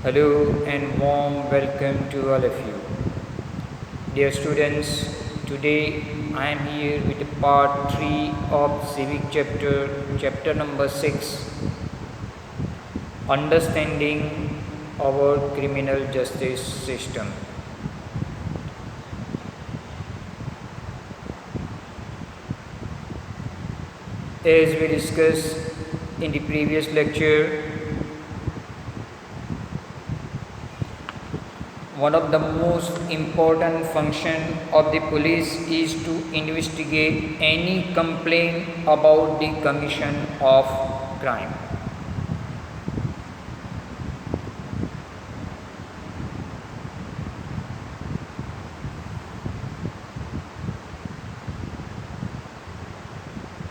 Hello and warm welcome to all of you. Dear students, today I am here with part 3 of civic chapter number 6, understanding our criminal justice system. As we discussed in the previous lecture, one of the most important function of the police is to investigate any complaint about the commission of crime.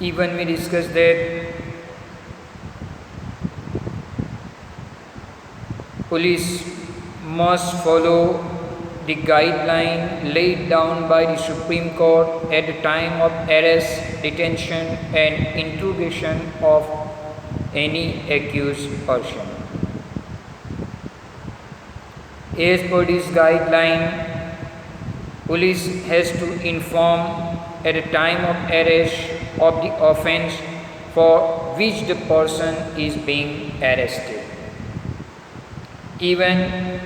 Even we discussed that police must follow the guideline laid down by the Supreme Court at the time of arrest, detention and interrogation of any accused person. As per this guideline, police has to inform at the time of arrest of the offence for which the person is being arrested. Even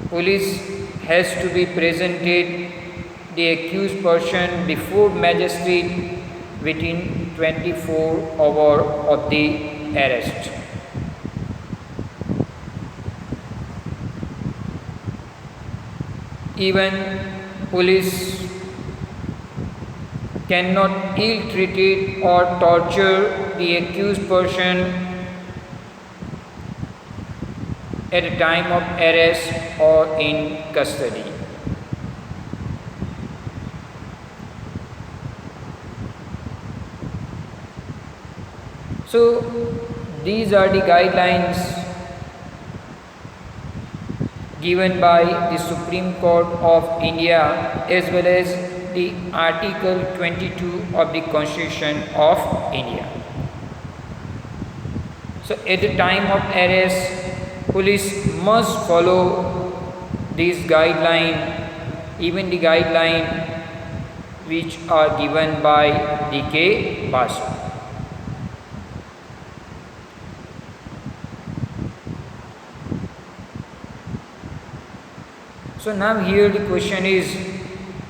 police has to be presented the accused person before magistrate within 24 hours of the arrest. Even police cannot ill-treat or torture the accused person at the time of arrest or in custody. So these are the guidelines given by the Supreme Court of India as well as the Article 22 of the Constitution of India. So at the time of arrest, police must follow these guidelines, even the guidelines which are given by D.K. Basu. So now here the question is,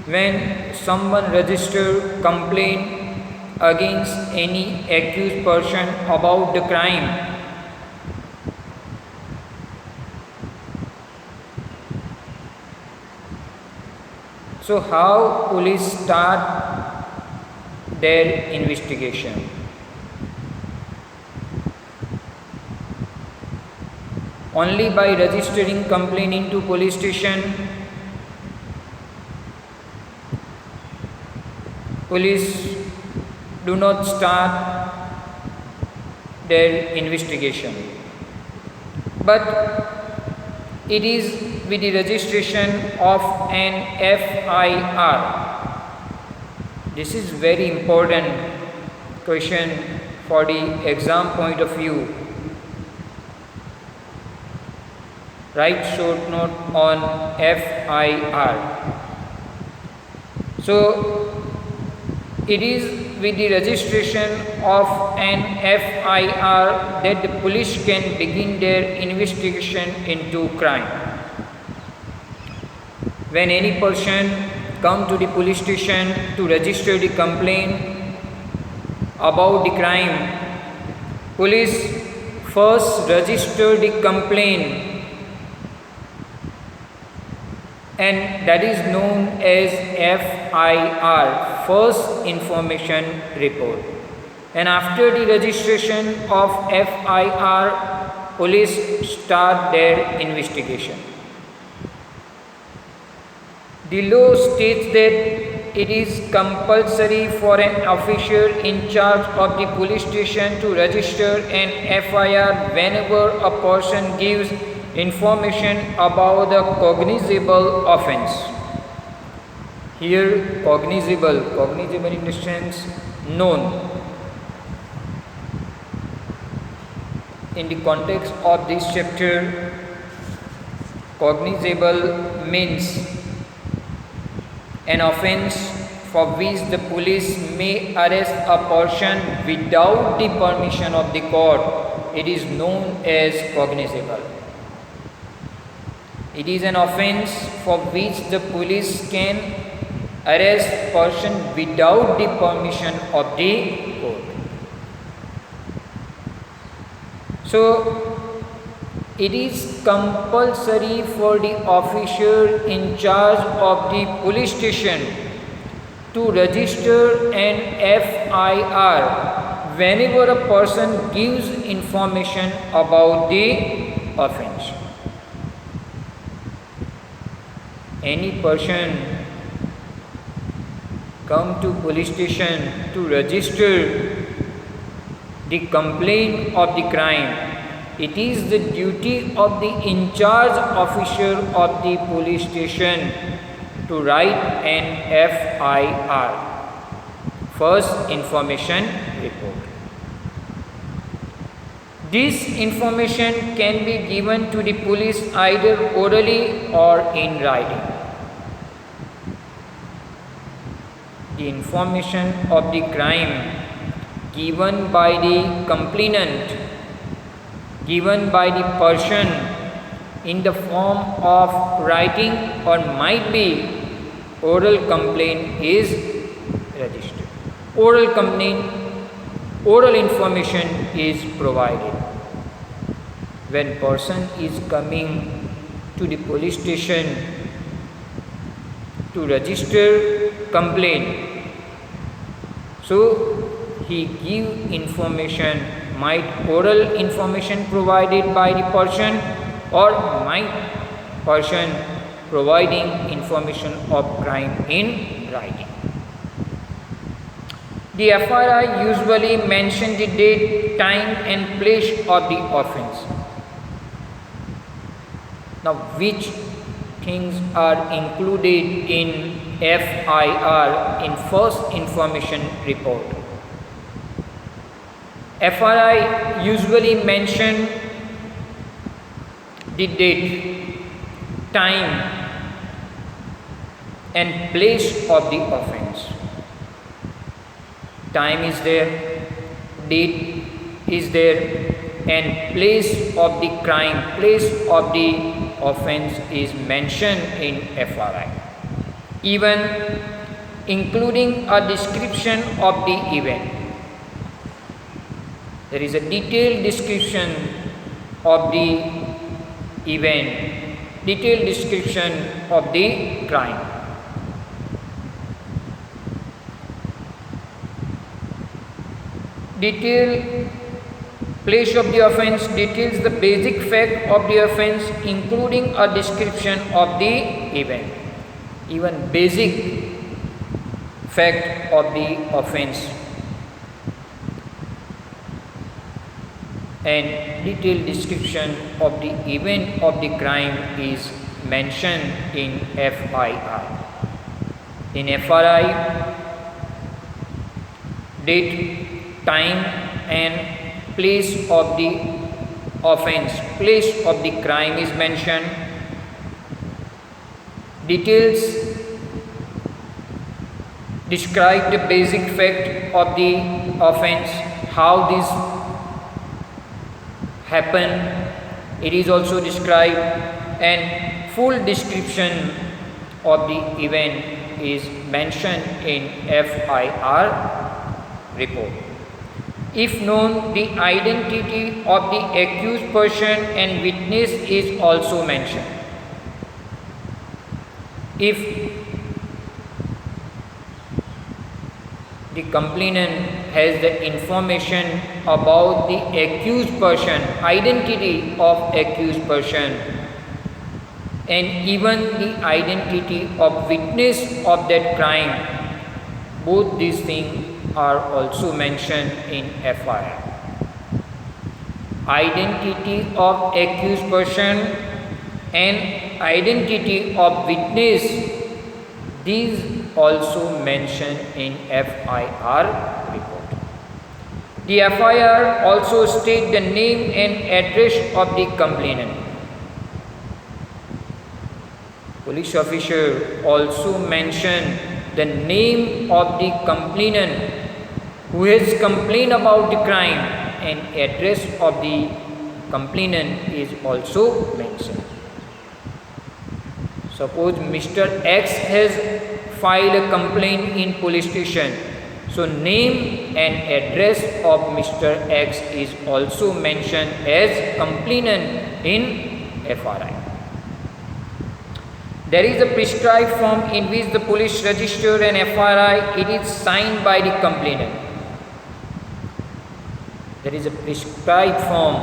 when someone registers complaint against any accused person about the crime, so how police start their investigation? Only by registering complaint into police station, police do not start their investigation. But it is with the registration of an FIR. This is very important question for the exam point of view. Write short note on FIR. So it is with the registration of an FIR that the police can begin their investigation into crime. When any person comes to the police station to register the complaint about the crime, police first register the complaint, and that is known as FIR, First Information Report. And after the registration of FIR, police start their investigation. The law states that it is compulsory for an officer in charge of the police station to register an FIR whenever a person gives information about the cognizable offence. Here cognizable in the sense known. In the context of this chapter, cognizable means an offence for which the police may arrest a person without the permission of the court. It is known as cognizable. It is an offence for which the police can arrest person without the permission of the court. So, it is compulsory for the officer in charge of the police station to register an FIR whenever a person gives information about the offence. Any person come to police station to register the complaint of the crime. It is the duty of the in charge officer of the police station to write an FIR, First Information Report. This information can be given to the police either orally or in writing. The information of the crime given by the complainant, given by the person in the form of writing or might be oral complaint is registered. Oral information is provided. When person is coming to the police station to register complaint, so he give information, might oral information provided by the person or might person providing information of crime in writing. The FIR usually mention the date, time and place of the offence. Now, which things are included in FIR, in First Information Report? FIR usually mention the date, time and place of the offence. Time is there, date is there, and place of the crime, place of the offence is mentioned in FIR. Even including a description of the event. There is a detailed description of the event, detailed description of the crime. Detailed place of the offence details the basic fact of the offence, including a description of the event. Even basic fact of the offence and detailed description of the event of the crime is mentioned in FIR. In FIR, date, time and place of the offence, place of the crime is mentioned. Details describe the basic fact of the offence, how this happened. It is also described, and full description of the event is mentioned in FIR report. If known, the identity of the accused person and witness is also mentioned. If the complainant has the information about the accused person, identity of accused person, and even the identity of witness of that crime, both these things are also mentioned in FIR. Identity of accused person and identity of witness, these also mentioned in FIR report. The FIR also state the name and address of the complainant. Police officer also mention the name of the complainant who has complained about the crime, and address of the complainant is also mentioned. Suppose Mr. X has filed a complaint in police station, so name and address of Mr. X is also mentioned as complainant in FRI. There is a prescribed form in which the police register an FRI. It is signed by the complainant. There is a prescribed form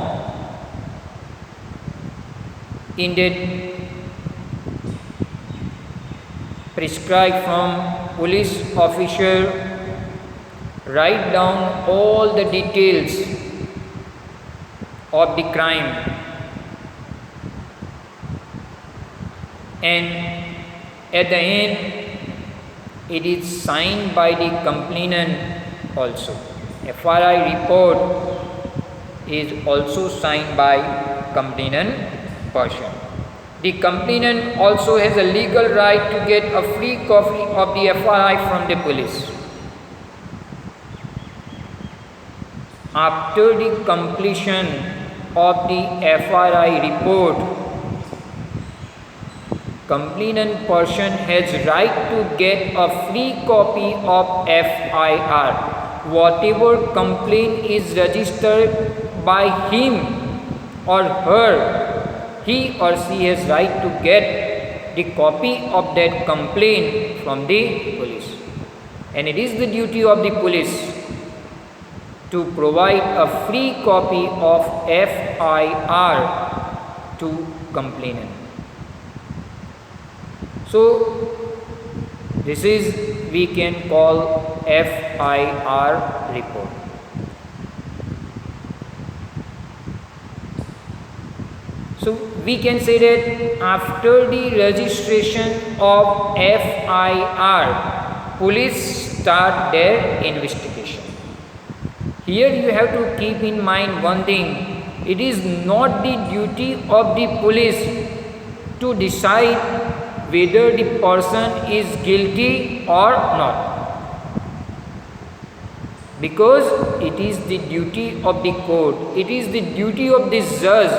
in that prescribed form, police officer write down all the details of the crime, and at the end it is signed by the complainant also. FRI report is also signed by complainant person. The complainant also has a legal right to get a free copy of the FRI from the police. After the completion of the FRI report, complainant person has right to get a free copy of FIR. Whatever complaint is registered by him or her, he or she has right to get the copy of that complaint from the police. And it is the duty of the police to provide a free copy of FIR to complainant. So this is, we can call FIR report. So we can say that after the registration of FIR, police start their investigation. Here you have to keep in mind one thing: it is not the duty of the police to decide whether the person is guilty or not, because it is the duty of the court, it is the duty of the judge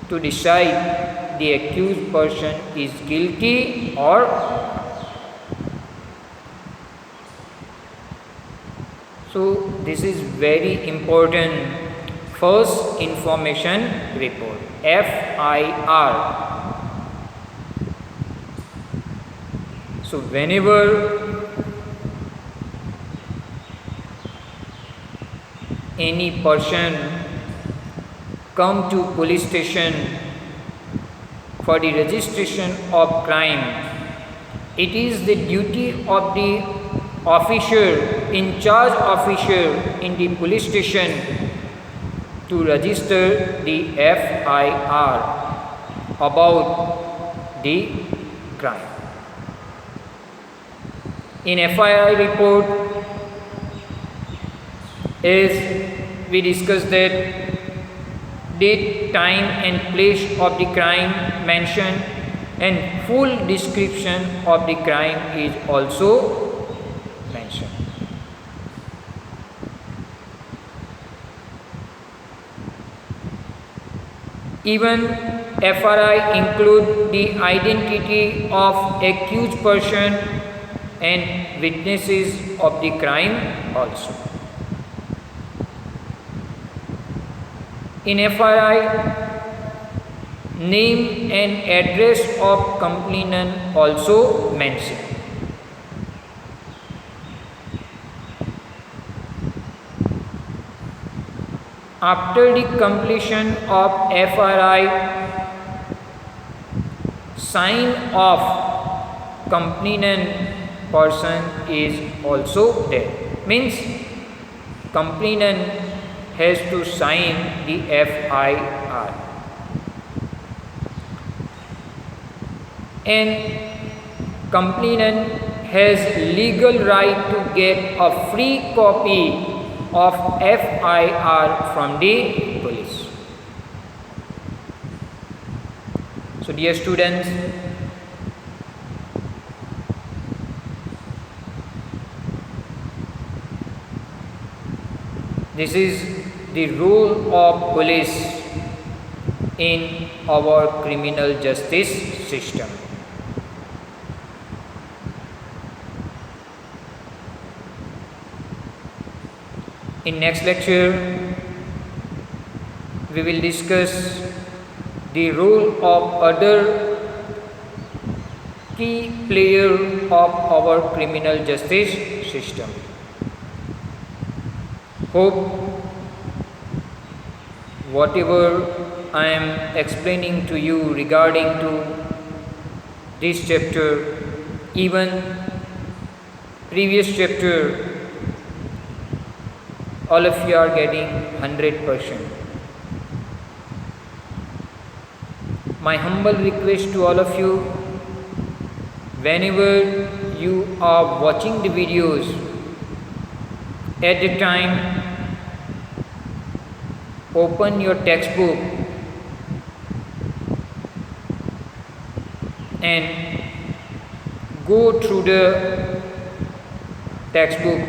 to decide the accused person is guilty or not. So this is very important. First information report, FIR. So whenever any person come to police station for the registration of crime, it is the duty of the officer, in charge officer in the police station, to register the FIR about the crime. In FIR report, as we discussed, that date, time and place of the crime mentioned, and full description of the crime is also mentioned. Even FRI include the identity of accused person and witnesses of the crime also. In FRI, name and address of complainant also mentioned. After the completion of FRI, sign of complainant person is also there. Means complainant has to sign the FIR. And complainant has legal right to get a free copy of FIR from the police. So dear students, this is the role of police in our criminal justice system. In next lecture, we will discuss the role of other key player of our criminal justice system. Hope whatever I am explaining to you regarding to this chapter, even previous chapter, all of you are getting 100%. My humble request to all of you, whenever you are watching the videos, at the time open your textbook and go through the textbook.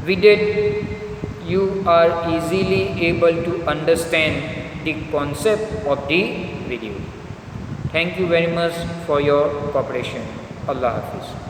With it, you are easily able to understand the concept of the video. Thank you very much for your cooperation. Allah Hafiz.